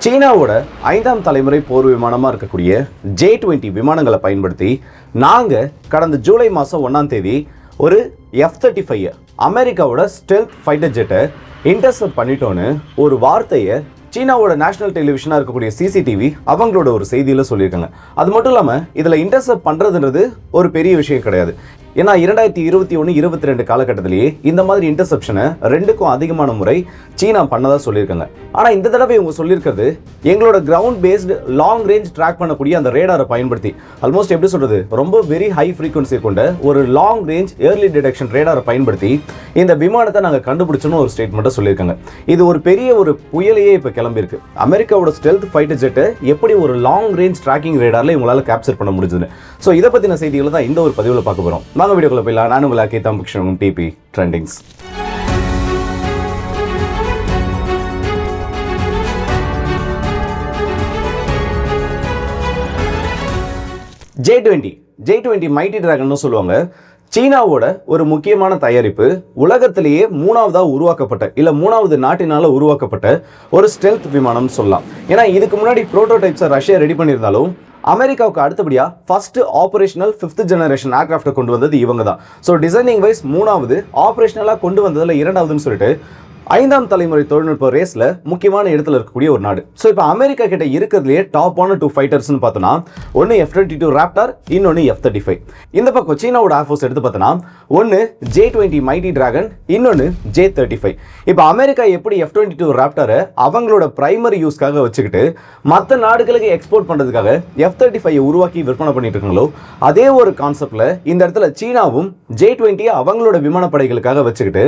சீனாவோட 5ஆம் தலைமுறை போர் விமானமாக இருக்கக்கூடிய J-20 விமானங்களை பயன்படுத்தி நாங்கள் கடந்த ஜூலை மாதம் 1ஆம் தேதி ஒரு F-35 அமெரிக்காவோட ஸ்டெல்த் ஃபைட்டர் ஜெட்டை இன்டர்செப்ட் பண்ணிட்டோன்னு ஒரு வார்த்தையை சீனாவோட நேஷனல் டெலிவிஷனாக இருக்கக்கூடிய சிசிடிவி அவங்களோட ஒரு செய்தியில் சொல்லியிருக்காங்க. அது மட்டும் இல்லாமல் இதில் இன்டர்செப்ட் பண்ணுறதுன்றது ஒரு பெரிய விஷயம் கிடையாது. ஏன்னா 2021-22 காலகட்டத்திலேயே இந்த மாதிரி இன்டர்செப்ஷனை 2க்கும் அதிகமான முறை சீனா பண்ணதாக சொல்லியிருக்காங்க. ஆனால் இந்த தடவை இவங்க சொல்லியிருக்கிறது எங்களோட ground based long range track பண்ணக்கூடிய அந்த ரேடாரை பயன்படுத்தி ஆல்மோஸ்ட் எப்படி சொல்கிறது ரொம்ப வெரி ஹை ஃப்ரீக்வன்சி கொண்ட ஒரு லாங் ரேஞ்ச் ஏர்லி டிடெக்ஷன் ரேடாரை பயன்படுத்தி இந்த விமானத்தை நாங்கள் கண்டுபிடிச்சோன்னு ஒரு ஸ்டேட்மெண்ட்டை சொல்லியிருக்காங்க. இது ஒரு பெரிய ஒரு புயலையே இப்போ கிளம்பியிருக்கு. அமெரிக்காவோட ஸ்டெல்த் ஃபைட்டர் ஜெட்டை எப்படி ஒரு லாங் ரேஞ்ச் ட்ராக்கிங் ரேடாரில் இவங்களால கேப்சர் பண்ண முடிஞ்சதுன்னு ஸோ இதை பற்றின செய்திகளை தான் இந்த ஒரு பதிவில் பார்க்க போகிறோம். வாங்க வீடியோக்குள்ள போயிடலாம். நான் உங்கள் அகேதாம் கிருஷ்ணன், டிபி ட்ரெண்டிங்ஸ். J-20 மைட்டி டிராகன் சொல்லுவாங்க. சீனாவோட ஒரு முக்கியமான தயாரிப்பு, உலகத்திலேயே 3ஆவதாக உருவாக்கப்பட்ட இல்லை 3ஆவது நாட்டினால உருவாக்கப்பட்ட ஒரு ஸ்டெல்த் விமானம் சொல்லலாம். ஏன்னா இதுக்கு முன்னாடி ப்ரோட்டோடைப்ஸை ரஷ்யா ரெடி பண்ணியிருந்தாலும் அமெரிக்காவுக்கு அடுத்தபடியாக ஃபர்ஸ்ட் ஆப்ரேஷனல் 5th ஜெனரேஷன் ஏர்கிராஃப்டை கொண்டு வந்தது இவங்க தான். ஸோ டிசைனிங் வைஸ் 3ஆவது, ஆப்ரேஷனலாக கொண்டு வந்ததில் 2ஆவதுன்னு சொல்லிட்டு 5ஆம் தலைமுறை தொழில்நுட்ப ரேஸில் முக்கியமான இடத்துல இருக்கக்கூடிய ஒரு நாடு. ஸோ இப்போ அமெரிக்கா கிட்ட இருக்கிறதுலே டாப்பான 2 ஃபைட்டர்ஸ்னு பார்த்தோன்னா ஒன்று F-22 ராப்டார், இன்னொன்று F-35. இந்த பக்கம் சீனாவோட ஏர்ஃபோர்ஸ் எடுத்து பார்த்தோன்னா ஒன்று J-20 மைட்டி டிராகன், இன்னொன்று J-35. இப்போ அமெரிக்கா எப்படி F-22 ராப்டாரை அவங்களோட பிரைமரி யூஸ்க்காக வச்சுக்கிட்டு மற்ற நாடுகளுக்கு எக்ஸ்போர்ட் பண்ணுறதுக்காக F-35 உருவாக்கி விற்பனை பண்ணிட்டு இருக்காங்களோ அதே ஒரு கான்செப்டில் இந்த இடத்துல சீனாவும் J-20 அவங்களோட விமானப்படைகளுக்காக வச்சுக்கிட்டு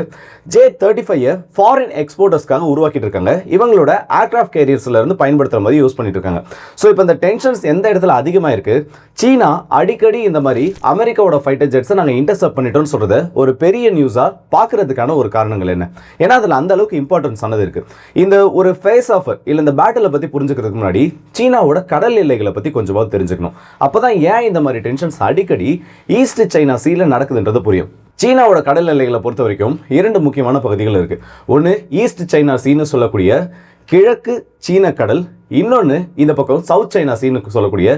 J-35 ஃபாரின் எக்ஸ்போர்ட்டர்ஸ்க்காக உருவாக்கிட்டு இருக்காங்க. இவங்களோட ஏர்கிராஃப்ட் கேரியர்ஸ்ல இருந்து பயன்படுத்துற மாதிரி யூஸ் பண்ணிட்டு இருக்காங்க. ஸோ இப்போ இந்த டென்ஷன்ஸ் எந்த இடத்துல அதிகமாக இருக்கு, சீனா அடிக்கடி இந்த மாதிரி அமெரிக்காவோட ஃபைட்டர் ஜெட்ஸை நாங்கள் இன்டர்செப்ட் பண்ணிட்டோம்னு சொல்றத ஒரு பெரிய நியூஸாக பார்க்கறதுக்கான ஒரு காரணங்கள் என்ன? ஏன்னா அதில் அந்த அளவுக்கு இம்பார்ட்டன்ஸ் ஆனது இருக்கு. இந்த ஒரு ஃபேஸ் ஆஃப் இல்லை இந்த பேட்டிலை பற்றி புரிஞ்சுக்கிறதுக்கு முன்னாடி சீனாவோட கடல் எல்லைகளை பற்றி கொஞ்சமாக தெரிஞ்சுக்கணும். அப்போதான் ஏன் இந்த மாதிரி டென்ஷன்ஸ் அடிக்கடி ஈஸ்ட் சைனா சீல நடக்குதுன்றது புரியும். சீனாவோட கடல் எல்லைகளை பொறுத்த வரைக்கும் 2 முக்கியமான பகுதிகள் இருக்குது. ஒன்று ஈஸ்ட் சைனா சீன்னு சொல்லக்கூடிய கிழக்கு சீன கடல், இன்னொன்று இந்த பக்கம் சவுத் சைனா சீனுக்கு சொல்லக்கூடிய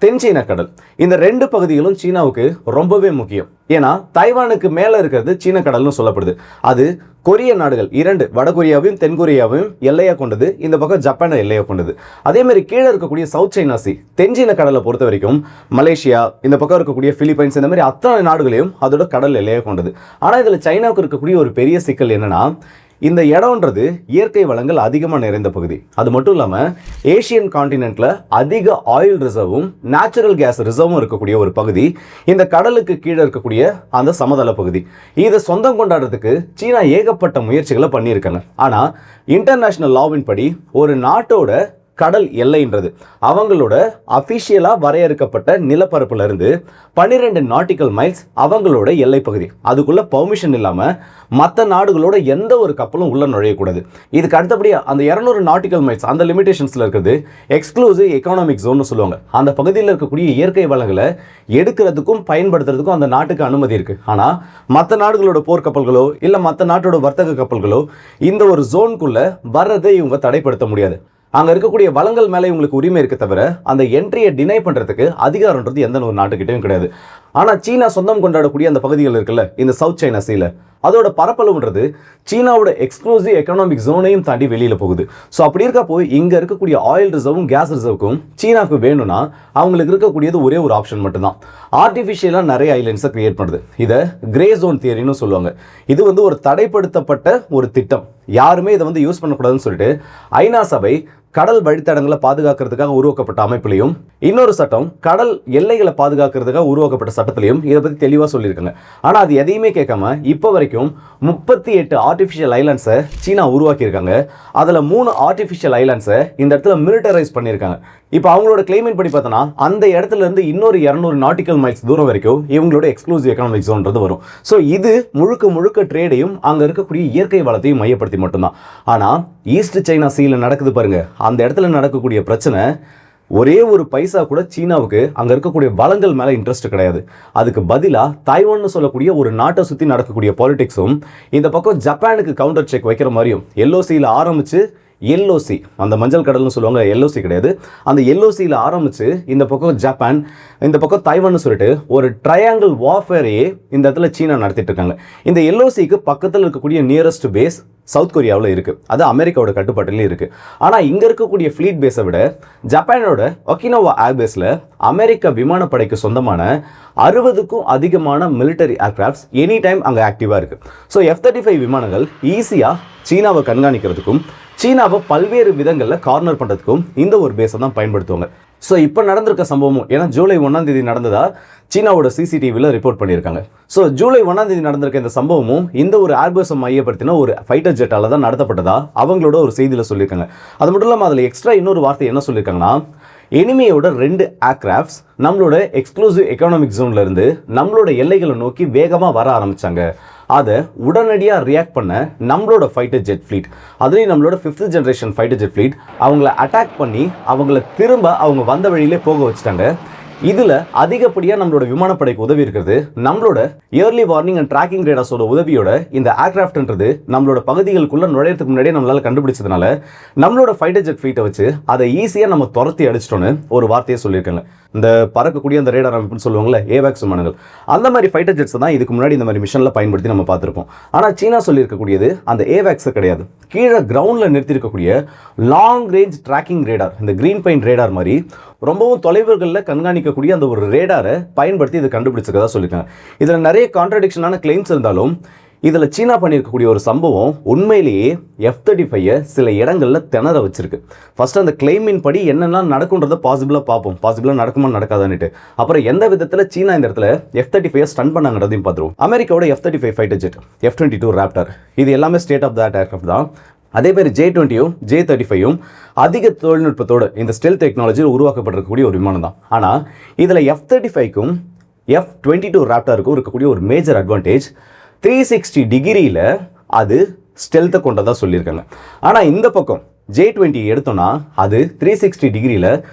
தென் சீன கடல். இந்த 2 பகுதிகளும் சீனாவுக்கு ரொம்பவே முக்கியம். ஏன்னா தைவானுக்கு மேலே இருக்கிறது சீன கடல்னு சொல்லப்படுது. அது கொரிய நாடுகள் 2 வடகொரியாவையும் தென்கொரியாவையும் எல்லையாக கொண்டது, இந்த பக்கம் ஜப்பானை எல்லையாக கொண்டது. அதே மாதிரி கீழே இருக்கக்கூடிய சவுத் சைனா சி தென் சீன கடலை பொறுத்த வரைக்கும் மலேசியா, இந்த பக்கம் இருக்கக்கூடிய பிலிப்பைன்ஸ், இந்த மாதிரி அத்தனை நாடுகளையும் அதோட கடல் எல்லையாக கொண்டது. ஆனால் இதில் சைனாவுக்கு இருக்கக்கூடிய ஒரு பெரிய சிக்கல் என்னன்னா, இந்த இடம்ன்றது இயற்கை வளங்கள் அதிகமாக நிறைந்த பகுதி. அது மட்டும் இல்லாமல் ஏஷியன் கான்டினென்ட்ல அதிக ஆயில் ரிசர்வும் நேச்சுரல் கேஸ் ரிசர்வும் இருக்கக்கூடிய ஒரு பகுதி இந்த கடலுக்கு கீழே இருக்கக்கூடிய அந்த சமதள பகுதி. இதை சொந்தம் கொண்டாடுறதுக்கு சீனா ஏகப்பட்ட முயற்சிகளை பண்ணியிருக்காங்க. ஆனால் இன்டர்நேஷனல் லாவின் படி ஒரு நாட்டோட கடல் எல்லைன்றது அவங்களோட அஃபிஷியலாக வரையறுக்கப்பட்ட நிலப்பரப்புல இருந்து 12 நாட்டிக்கல் மைல்ஸ் அவங்களோட எல்லை பகுதி. அதுக்குள்ள பர்மிஷன் இல்லாமல் மற்ற நாடுகளோட எந்த ஒரு கப்பலும் உள்ள நுழையக்கூடாது. இதுக்கு அடுத்தபடியாக அந்த 200 நாட்டிக்கல் மைல்ஸ் அந்த லிமிடேஷன்ஸில் இருக்கிறது எக்ஸ்க்ளூசிவ் எக்கானாமிக் ஜோன்னு சொல்லுவாங்க. அந்த பகுதியில் இருக்கக்கூடிய இயற்கை வளங்களை எடுக்கிறதுக்கும் பயன்படுத்துறதுக்கும் அந்த நாட்டுக்கு அனுமதி இருக்குது. ஆனால் மற்ற நாடுகளோட போர்க்கப்பல்களோ இல்லை மற்ற நாட்டோட வர்த்தக கப்பல்களோ இந்த ஒரு ஜோனுக்குள்ளே வர்றதை இவங்க தடைப்படுத்த முடியாது. அங்கே இருக்கக்கூடிய வளங்கள் மேலே இவங்களுக்கு உரிமை இருக்க தவிர அந்த என்ட்ரியை டினை பண்ணுறதுக்கு அதிகாரம்ன்றது எந்த ஒரு நாட்டுக்கிட்டையும் கிடையாது. ஆனால் சீனா சொந்தம் கொண்டாடக்கூடிய அந்த பகுதிகள் இருக்குல்ல, இந்த சவுத் சைனா சீல அதோட பரப்பளவுன்றது சீனாவோட எக்ஸ்க்ளூசிவ் எக்கனாமிக் ஜோனையும் தாண்டி வெளியில் போகுது. ஸோ அப்படி இருக்கப்போ இங்கே இருக்கக்கூடிய ஆயில் ரிசர்வும் கேஸ் ரிசர்வுக்கும் சீனாவுக்கு வேணும்னா அவங்களுக்கு இருக்கக்கூடியது ஒரே ஒரு ஆப்ஷன் மட்டும்தான். ஆர்டிஃபிஷியலாக நிறைய ஐலண்ட்ஸை கிரியேட் பண்ணுறது. இதை கிரே ஜோன் தியரின்னு சொல்லுவாங்க. இது ஒரு தடைப்படுத்தப்பட்ட ஒரு திட்டம். யாருமே இதை யூஸ் பண்ணக்கூடாதுன்னு சொல்லிட்டு ஐநா சபை கடல் வழித்தடங்களை பாதுகாக்கிறதுக்காக உருவாக்கப்பட்ட அமைப்பிலையும் இன்னொரு சட்டம் கடல் எல்லைகளை பாதுகாக்கிறதுக்காக உருவாக்கப்பட்ட சட்டத்திலையும் இதை பற்றி தெளிவாக சொல்லியிருக்காங்க. ஆனால் அது எதையுமே கேட்காம இப்போ வரைக்கும் 38 ஆர்டிஃபிஷியல் ஐலாண்ட்ஸை சீனா உருவாக்கியிருக்காங்க. அதில் 3 ஆர்டிஃபிஷியல் ஐலாண்ட்ஸை இந்த இடத்துல மிலிட்டரைஸ் பண்ணியிருக்காங்க. இப்போ அவங்களோட கிளைமேட் படி பார்த்தோன்னா அந்த இடத்துல இருந்து இன்னொரு 200 நாட்டிக்கல் மைல்ஸ் தூரம் வரைக்கும் இவங்களோட எக்ஸ்க்ளூசிவ் எக்கனாமிக் ஜோன்றது வரும். ஸோ இது முழுக்க ட்ரேடையும் அங்கே இருக்கக்கூடிய இயற்கை வளத்தையும் மையப்படுத்தி மட்டும்தான். ஆனால் ஈஸ்ட் சைனா சீல நடக்குது பாருங்க, அந்த இடத்துல நடக்கக்கூடிய பிரச்சனை ஒரே ஒரு பைசா கூட சீனாவுக்கு அங்கே இருக்கக்கூடிய வளங்கள் மேலே இன்ட்ரெஸ்ட் கிடையாது. அதுக்கு பதிலாக தைவான்னு சொல்லக்கூடிய ஒரு நாட்டை சுற்றி நடக்கக்கூடிய பாலிடிக்ஸும் இந்த பக்கம் ஜப்பானுக்கு கவுண்டர் செக் வைக்கிற மாதிரியும் எல்ஓசியில் ஆரம்பித்து எல்ஓசி, அந்த மஞ்சள் கடல்னு சொல்லுவாங்க, எல்ஓசி கிடையாது. அந்த எல்ஓசியில் ஆரம்பித்து இந்த பக்கம் ஜப்பான், இந்த பக்கம் தைவான்னு சொல்லிட்டு ஒரு ட்ரையாங்கிள் வார்ஃபேரையே இந்த இடத்துல சீனா நடத்திட்டு இருக்காங்க. இந்த எல்ஓசிக்கு பக்கத்தில் இருக்கக்கூடிய நியரஸ்ட் பேஸ் சவுத் கொரியாவில் இருக்குது. அது அமெரிக்காவோட கட்டுப்பாட்டிலையும் இருக்குது. ஆனால் இங்கே இருக்கக்கூடிய ஃப்ளீட் பேஸை விட ஜப்பானோட ஒகினோவா ஏர்பேஸில் அமெரிக்க விமானப்படைக்கு சொந்தமான 60க்கும் அதிகமான மிலிட்டரி ஏர்கிராஃப்ட்ஸ் எனி டைம் அங்கே ஆக்டிவாக இருக்குது. ஸோ F-35 விமானங்கள் ஈஸியாக சீனாவை கண்காணிக்கிறதுக்கும் சீனாவை பல்வேறு விதங்களில் கார்னர் பண்ணுறதுக்கும் இந்த ஒரு பேஸை தான் பயன்படுத்துவாங்க. ஸோ இப்போ நடந்திருக்க சம்பவமும், ஏன்னா ஜூலை 1ஆம் தேதி நடந்ததா சீனாவோட சிசிடிவியில் ரிப்போர்ட் பண்ணியிருக்காங்க. ஸோ ஜூலை 1ஆம் தேதி நடந்திருக்க இந்த சம்பவமும் இந்த ஒரு ஏர்பேஸை மையப்படுத்தின ஒரு ஃபைட்டர் ஜெட்டால் தான் நடத்தப்பட்டதா அவங்களோட ஒரு செய்தியில் சொல்லியிருக்காங்க. அது மட்டும் இல்லாமல் அதில் எக்ஸ்ட்ரா இன்னொரு வார்த்தை என்ன சொல்லியிருக்காங்கன்னா, எனிமியோட 2 ஏர்கிராஃப்ட்ஸ் நம்மளோட எக்ஸ்க்ளூசிவ் எக்கனாமிக் ஜோன்ல இருந்து நம்மளோட எல்லைகளை நோக்கி வேகமாக வர ஆரம்பிச்சாங்க. அதை உடனடியாக ரியாக்ட் பண்ண நம்மளோட ஃபைட்டர் ஜெட் ஃப்ளீட், அதுலேயும் நம்மளோட 5th generation fighter jet fleet அவங்கள அட்டாக் பண்ணி அவங்கள திரும்ப அவங்க வந்த வழியிலே போக வச்சுட்டாங்க. இதில் அதிகப்படியாக நம்மளோட விமானப்படைக்கு உதவி இருக்கிறது நம்மளோட இயர்லி வார்னிங் அண்ட் ட்ராக்கிங் ரேடார்ஸோட உதவியோட இந்த ஏர்கிராஃப்ட்ன்றது நம்மளோட பகுதிகளுக்குள்ள நுழையறதுக்கு முன்னாடியே நம்மளால் கண்டுபிடிச்சதுனால நம்மளோட ஃபைட்டர் ஜெட் ஃப்ளீட்டை வச்சு அதை ஈஸியாக நம்ம துரத்தி அடிச்சிட்டோன்னு ஒரு வார்த்தையை சொல்லியிருக்காங்க. இந்த பறக்கக்கூடிய அந்த ரேடார் அமைப்புன்னு சொல்லுவாங்கல்ல, ஏவாக்ஸ் விமானங்கள், அந்த மாதிரி ஃபைட்டர் ஜெட்ஸ் தான் இதுக்கு முன்னாடி இந்த மாதிரி மிஷனில் பயன்படுத்தி நம்ம பார்த்துருப்போம். ஆனால் சீனா சொல்லியிருக்கக்கூடியது அந்த ஏவாக்ஸ் கிடையாது. கீழே கிரவுண்டில் நிறுத்தியிருக்கக்கூடிய லாங் ரேஞ்ச் ட்ராக்கிங் ரேடார், இந்த கிரீன் பைன் ரேடார் மாதிரி ரொம்பவும் தொலைவுகளில் கண்காணிக்கக்கூடிய அந்த ஒரு ரேடாரை பயன்படுத்தி இதை கண்டுபிடிச்சிருக்கதா சொல்லியிருக்காங்க. இதில் நிறைய கான்ட்ரடிக்ஷனான கிளைம்ஸ் இருந்தாலும் இதில் சீனா பண்ணியிருக்கக்கூடிய ஒரு சம்பவம் உண்மையிலேயே F-35 சில இடங்களில் திணற வச்சிருக்கு. ஃபர்ஸ்ட் அந்த கிளைமின் படி என்னெல்லாம் நடக்குன்றதை பாசிபிளாக பார்ப்போம், பாசிபிளாக நடக்குமா நடக்காதான்னுட்டு. அப்புறம் எந்த விதத்தில் சீனா இந்த இடத்துல F-35 ஸ்டன் பண்ணாங்கிறதையும் பார்த்துருவோம். அமெரிக்காவோட F-35 fighter jet, F-22 Raptor, இது எல்லாமே state of the art aircraft தான். அதே மாதிரி J-20யும் J-35யும் அதிக தொழில்நுட்பத்தோடு இந்த ஸ்டெல்த் டெக்னாலஜியில் உருவாக்கப்பட்டிருக்கக்கூடிய ஒரு விமானம் தான். ஆனால் இதில் F-35க்கும் F-22 ராப்டருக்கும் இருக்கக்கூடிய ஒரு மேஜர் அட்வான்டேஜ் 360 டிகிரியில் அது ஸ்டெல்த்தை கொண்டதாக சொல்லியிருக்காங்க. ஆனால் இந்த பக்கம் J-20 எடுத்தோன்னா அது 360 டிகிரியில்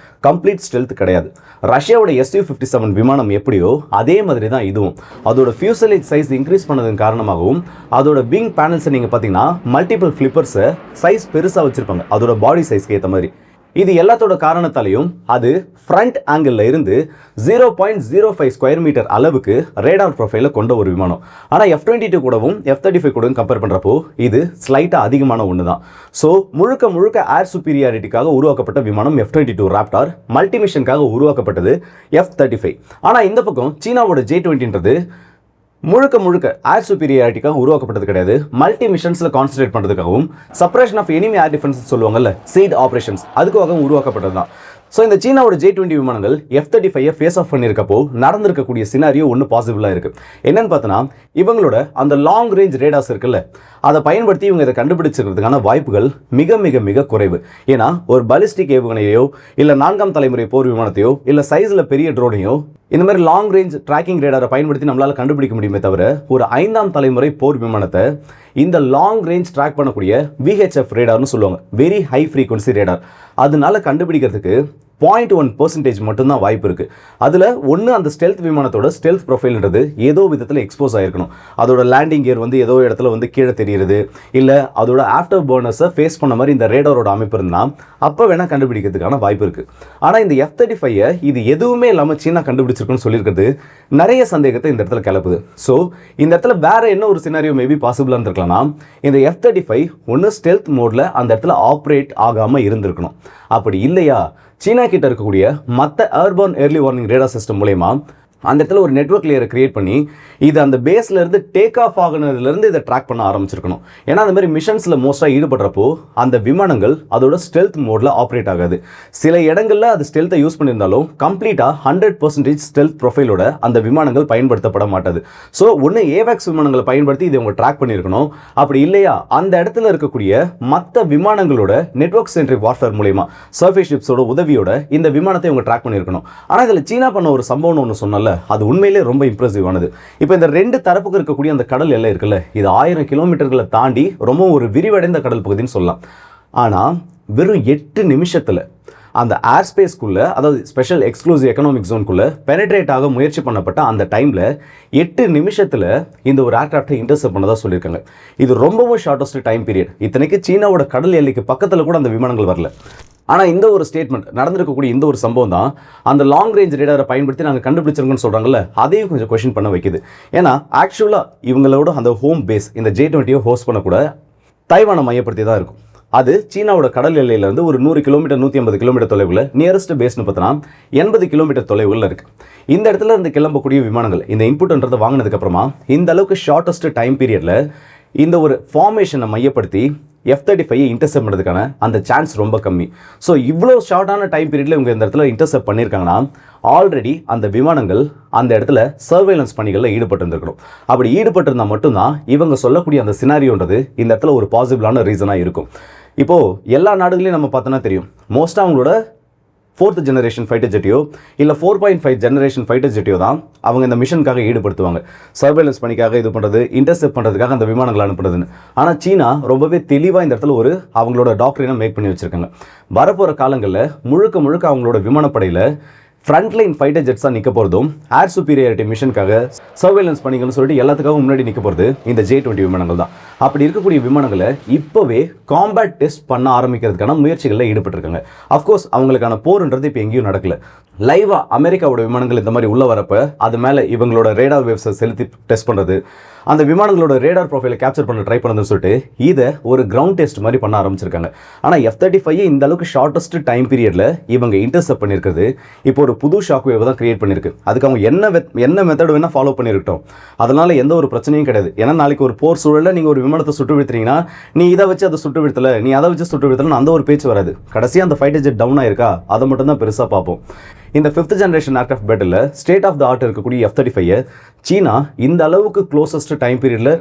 கம்ப்ளீட் ஸ்டெல்த் கிடையாது. ரஷ்யாவோட Su-57 விமானம் எப்படியோ அதே மாதிரி தான் இதுவும். அதோட ஃபியூசலேஜ் சைஸ் இன்க்ரீஸ் பண்ணதன் காரணமாகவும் அதோட விங் பேனல்ஸை நீங்கள் பார்த்தீங்கன்னா மல்டிபிள் ஃப்ளிப்பர்ஸை சைஸ் பெருசாக வச்சுருப்பாங்க அதோட பாடி சைஸ்க்கு ஏற்ற மாதிரி. இது எல்லாத்தோட காரணத்தாலையும் அது ஃப்ரண்ட் ஆங்கிளில் இருந்து 0.05 ஸ்கொயர் மீட்டர் அளவுக்கு ரேடார் ப்ரொஃபைலை கொண்ட ஒரு விமானம். ஆனால் F-22 கூடவும் F-35 கூடவும் கம்பேர் பண்ணுறப்போ இது ஸ்லைட்டாக அதிகமான ஒன்று தான். ஸோ முழுக்க முழுக்க ஏர் சுப்பீரியாரிட்டிக்காக உருவாக்கப்பட்ட விமானம் F-22 ராப்டார், மல்டிமிஷனுக்காக உருவாக்கப்பட்டது F-35. ஆனால் இந்த பக்கம் சீனாவோட J-20ன்றது முழுக்க முழுக்க ஏர் சுப்பீரியாரிட்டிக்காக உருவாக்கப்பட்டது கிடையாது. மல்டி மிஷன்ஸில் கான்சன்ட்ரேட் பண்ணுறதுக்காகவும் suppression of enemy air defence சொல்லுவாங்கல்ல, சீட் ஆப்ரேஷன்ஸ், அதுக்காக உருவாக்கப்பட்டது தான். ஸோ இந்த சீனாவோட J-20 விமானங்கள் F-35 ஃபேஸ் ஆஃப் பண்ணியிருக்கப்போ நடந்திருக்கக்கூடிய சினாரியோ ஒன்று பாசிபிளாக இருக்குது. என்னன்னு பார்த்தோன்னா, இவங்களோட அந்த லாங் ரேஞ்ச் ரேடார்ஸ் இருக்குல்ல, அதை பயன்படுத்தி இவங்க இதை கண்டுபிடிச்சிருக்கிறதுக்கான வாய்ப்புகள் மிக மிக மிக குறைவு. ஏன்னா ஒரு பலிஸ்டிக் ஏவுகணையோ இல்லை 4ஆம் தலைமுறை போர் விமானத்தையோ இல்லை சைஸில் பெரிய ட்ரோனையோ இந்த மாதிரி லாங் ரேஞ்ச் ட்ராக்கிங் ரேடாரை பயன்படுத்தி நம்மளால் கண்டுபிடிக்க முடியுமே தவிர ஒரு 5ஆம் தலைமுறை போர் விமானத்தை இந்த லாங் ரேஞ்ச் ட்ராக் பண்ணக்கூடிய VHF ரேடார்னு சொல்லுவாங்க, வெரி ஹை ஃப்ரீக்வன்சி ரேடார், அதனால கண்டுபிடிக்கிறதுக்கு 0.1% மட்டும்தான் வாய்ப்பு இருக்குது. அதில் ஒன்று அந்த ஸ்டெல்த் விமானத்தோட ஸ்டெல்த் ப்ரொஃபைல்ன்றது ஏதோ விதத்தில் எக்ஸ்போஸ் ஆகிருக்கணும். அதோட லேண்டிங் கியர் ஏதோ இடத்துல கீழே தெரியுது, இல்லை அதோட ஆஃப்டர் பர்னர்ஸை ஃபேஸ் பண்ண மாதிரி இந்த ரேடாரோட அமைப்பு இருந்தால் அப்போ வேணால் கண்டுபிடிக்கிறதுக்கான வாய்ப்பு இருக்குது. ஆனால் இந்த F-35 இது எதுவுமே இல்லாமல் சீனா கண்டுபிடிச்சிருக்குன்னு சொல்லியிருக்கிறது நிறைய சந்தேகத்தை இந்த இடத்துல கிளப்புது. ஸோ இந்த இடத்துல வேற என்ன ஒரு சினாரியோ மேபி பாசிபிளாக இருந்திருக்கலாம்னா, இந்த F-35 ஒன்று ஸ்டெல்த் மோடில் அந்த இடத்துல ஆப்ரேட் ஆகாமல் இருந்திருக்கணும். அப்படி இல்லையா சீனா கிட்ட இருக்கக்கூடிய மற்ற airborne early warning radar system மூலமா அந்த இடத்துல ஒரு நெட்வொர்க் லேயரை கிரியேட் பண்ணி இது அந்த பேஸ்ல இருந்து டேக் ஆஃப் ஆகுனதுலேருந்து இதை ட்ராக் பண்ண ஆரம்பிச்சிருக்கணும். ஏன்னா அந்த மாதிரி மிஷன்ஸில் மோஸ்ட்டாக ஈடுபடுறப்போ அந்த விமானங்கள் அதோட ஸ்டெல்த் மோடில் ஆப்ரேட் ஆகாது. சில இடங்களில் அது ஸ்டெல்த்தை யூஸ் பண்ணியிருந்தாலும் கம்ப்ளீட்டாக 100% ஸ்டெல்த் ப்ரொஃபைலோட அந்த விமானங்கள் பயன்படுத்தப்பட மாட்டாது. ஸோ ஒன்று ஏவாக்ஸ் விமானங்களை பயன்படுத்தி இதை அவங்க ட்ராக் பண்ணியிருக்கணும். அப்படி இல்லையா அந்த இடத்துல இருக்கக்கூடிய மற்ற விமானங்களோட நெட்வொர்க் சென்ட்ரிக் வார்ஃபேர் மூலமா சர்ஃபேஸ் ஷிப்ஸோட உதவியோட இந்த விமானத்தை அவங்க ட்ராக் பண்ணியிருக்கணும். ஆனால் இதில் சீனா பண்ண ஒரு சம்பவம் ஒன்று சொன்னால அது உண்மையிலே ரொம்ப இம்ப்ரெசிவ் ஆனது. இப்போ இந்த ரெண்டு தரப்புக்கு இருக்கக்கூடிய அந்த கடல் எல்லை இருக்குல்ல, இது 1000 கிலோமீட்டர்களை தாண்டி ரொம்ப ஒரு விரிவடைந்த கடல் பகுதின்னு சொல்லலாம். ஆனால் வெறும் 8 நிமிஷத்தில் அந்த ஏர் ஸ்பேஸ்க்குள்ளே, அதாவது ஸ்பெஷல் எக்ஸ்க்ளூசிவ் எக்கனாமிக் ஜோனுக்குள்ளே பெனட்ரேட் ஆக முயற்சி பண்ணப்பட்ட அந்த டைமில் 8 நிமிஷத்தில் இந்த ஒரு ஏர்க்ராஃப்டை இன்டர்செப்ட் பண்ணதாக சொல்லியிருக்காங்க. இது ரொம்பவும் ஷார்ட்டஸ்ட் டைம் பீரியட். இத்தனைக்கு சீனாவோட கடல் எல்லைக்கு பக்கத்தில் கூட அந்த விமானங்கள் வரல. ஆனால் இந்த ஒரு ஸ்டேட்மெண்ட் நடந்திருக்கக்கூடிய இந்த ஒரு சம்பவம் தான் அந்த லாங் ரேஞ்ச் ரேடாரை பயன்படுத்தி நாங்கள் கண்டுபிடிச்சிருக்கோன்னு சொல்கிறாங்கல்ல, அதையும் கொஞ்சம் கொஸ்டின் பண்ண வைக்குது. ஏன்னா ஆக்சுவலாக இவங்களோட அந்த ஹோம் பேஸ் இந்த J-20 ஹோஸ்ட் பண்ணக்கூட தைவானை மையப்படுத்தி தான் இருக்கும். அது சீனாவோட கடல் எல்லையிலேருந்து ஒரு 100 கிலோமீட்டர் 150 கிலோமீட்டர் தொலைவில், நியரஸ்ட் பேஸ்னு பார்த்தோன்னா 80 கிலோமீட்டர் தொலைவில் இருக்குது. இந்த இடத்துல இருந்து கிளம்பக்கூடிய விமானங்கள் இந்த இன்புட்ன்றதை வாங்கினதுக்கப்புறமா இந்த அளவுக்கு ஷார்ட்டஸ்ட் டைம் பீரியடில் இந்த ஒரு ஃபார்மேஷனை மையப்படுத்தி F-35 இன்டர்செப்ட் பண்ணுறதுக்கான அந்த சான்ஸ் ரொம்ப கம்மி. ஸோ இவ்வளோ ஷார்ட்டான டைம் பீரியடில் இவங்க இந்த இடத்துல இன்டர்செப்ட் பண்ணியிருக்காங்கன்னா ஆல்ரெடி அந்த விமானங்கள் அந்த இடத்துல சர்வேலன்ஸ் பணிகளில் ஈடுபட்டிருந்துருக்கணும். அப்படி ஈடுபட்டிருந்தால் மட்டும்தான் இவங்க சொல்லக்கூடிய அந்த சினாரியோன்றது இந்த இடத்துல ஒரு பாசிபிளான ரீசனாக இருக்கும். இப்போது எல்லா நாடுகளையும் நம்ம பார்த்தோன்னா தெரியும், மோஸ்ட்டாக அவங்களோட 4th ஜெனரேஷன் ஃபைட்டர் ஜெட்டியோ இல்லை 4.5 ஜெனரேஷன் ஃபைட்டர் ஜெட்டியோ தான் அவங்க இந்த மிஷனுக்காக ஈடுபடுத்துவாங்க. சர்வேலன்ஸ் பணிக்காக இது பண்ணுறது, இன்டர்செப்ட் பண்ணுறதுக்காக அந்த விமானங்களை அனுப்புறதுன்னு. ஆனால் சீனா ரொம்பவே தெளிவாக இந்த இடத்துல ஒரு அவங்களோட டாக்டரினை மேக் பண்ணி வச்சுருக்காங்க. வரப்போகிற காலங்களில் முழுக்க முழுக்க அவங்களோட விமானப்படையில் ஃப்ரண்ட்லைன் ஃபைட்டர் ஜெட்ஸாக நிற்க போகிறதும் ஏர் சுப்பீரியாரிட்டி மிஷனுக்காக சர்வேலன்ஸ் பணிகள்னு சொல்லிட்டு எல்லாத்துக்காகவும் முன்னாடி நிற்க போகிறது இந்த J-20 விமானங்கள் தான். அப்படி இருக்கக்கூடிய விமானங்களை இப்போவே காம்பேட் டெஸ்ட் பண்ண ஆரம்பிக்கிறதுக்கான முயற்சிகளில் ஈடுபட்டிருக்காங்க. அஃப்கோர்ஸ் அவங்களுக்கான போர்ன்றது இப்போ எங்கேயும் நடக்கல. லைவாக அமெரிக்காவோட விமானங்கள் இந்த மாதிரி உள்ளே வரப்போ அது மேலே இவங்களோட ரேடார் வேவ்ஸை செலுத்தி டெஸ்ட் பண்ணுறது, அந்த விமானங்களோட ரேடார் ப்ரொஃபைலை கேப்சர் பண்ண ட்ரை பண்ணுறதுன்னு சொல்லிட்டு இதை ஒரு கிரவுண்ட் டெஸ்ட் மாதிரி பண்ண ஆரம்பிச்சிருக்காங்க. ஆனால் F-35 இந்த அளவுக்கு ஷார்ட்டஸ்ட் டைம் பீரியடில் இவங்க இன்டர்செப்ட் பண்ணியிருக்கிறது இப்போ ஒரு புது ஷாக் வேவ் தான் கிரியேட் பண்ணியிருக்கு. அதுக்கு அவங்க என்ன மெத்தட் வேணால் ஃபாலோ பண்ணியிருக்கட்டும், அதனால் எந்த ஒரு பிரச்சனையும் கிடையாது. ஏன்னா நாளைக்கு ஒரு போர் சூழலில் நீங்கள் ஒரு விமானத்தை சுட்டு வீழ்த்துறீங்கன்னா நீ இதை வச்சு அதை சுட்டு வீழ்த்தலை, நீ அதை வச்சு சுட்டு வீழ்த்தலன்னு அந்த ஒரு பேச்சு வராது. கடைசியாக அந்த ஃபைட்டர் ஜெட் டவுன் ஆயிருக்கா அதை மட்டும் தான் பெருசாக பார்ப்போம். இந்த 5th generation aircraft battle state of the art இருக்கக்கூடிய F-35 சீனா இந்த அளவுக்கு க்ளோசஸ்ட் டைம் பீரியடில்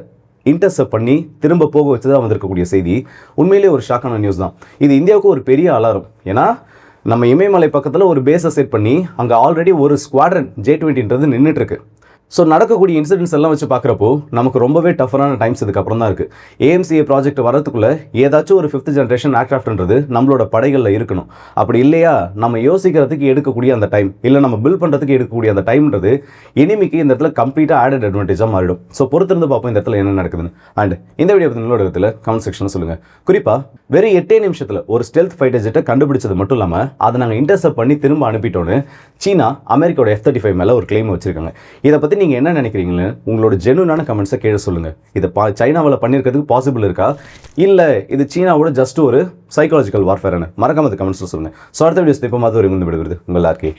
இன்டர்செப்ட் பண்ணி திரும்ப போக வச்சு தான் வந்திருக்கக்கூடிய செய்தி உண்மையிலே ஒரு ஷாக்கான நியூஸ் தான். இது இந்தியாவுக்கு ஒரு பெரிய அலாரம். ஏன்னா நம்ம இமயமலை பக்கத்தில் ஒரு பேஸை செட் பண்ணி அங்கே ஆல்ரெடி ஒரு ஸ்குவாட்ரன் J-20ன்றது நின்றுட்டு இருக்கு. ஸோ நடக்கக்கூடிய இன்சிடென்ட்ஸ் எல்லாம் வச்சு பார்க்குறப்போ நமக்கு ரொம்பவே டஃபரான டைம்ஸ் இதுக்கப்புறம் தான் இருக்குது. AMCA ப்ராஜெக்ட் வரதுக்குள்ளே ஏதாச்சும் ஒரு 5th ஜெனரேஷன் ஏர்க்ராஃப்ட்ன்றது நம்மளோட படைகளில் இருக்கணும். அப்படி இல்லையா நம்ம யோசிக்கிறதுக்கு எடுக்கக்கூடிய அந்த டைம், இல்லை நம்ம பில்ட் பண்ணுறதுக்கு எடுக்கக்கூடிய அந்த டைம்ன்றது எனிமிக்கு இந்த இடத்துல கம்ப்ளீட்டாக ஆடட் அட்வான்டேஜாக மாறிடும். ஸோ பொறுத்திருந்து பார்ப்போம் இந்த இடத்துல என்ன நடக்குதுன்னு. அண்ட் இந்த வீடியோ பற்றி நல்ல இடத்துல கமெண்ட் செக்ஷன் சொல்லுங்கள். குறிப்பாக வெறும் 8 நிமிஷத்தில் ஒரு ஸ்டெல்த் ஃபைட்டர் ஜெட்டை கண்டுபிடிச்சது மட்டும் இல்லாமல் அதை நாங்கள் இன்டர்செப்ட் பண்ணி திரும்ப அனுப்பிட்டோன்னு சீனா அமெரிக்காவோட F-35 மேலே ஒரு கிளைம் வச்சிருக்காங்க. இதை பற்றி நீங்கள் என்ன நினைக்கிறீங்களே உங்களோட ஜென்யூனான கமெண்ட்ஸை கீழே சொல்லுங்கள். இதை சைனாவில் பண்ணியிருக்கிறதுக்கு பாசிபிள் இருக்கா, இல்லை இது சீனாவோட ஜஸ்ட் ஒரு சைக்காலஜிக்கல் வார்ஃபேர்னு மறக்காம கமெண்ட்ஸில் சொல்லுங்கள். ஸோ அடுத்த வீடியோஸ் இப்போ மாதிரி ஒரு விடுவது உங்கள் ஆர்கே.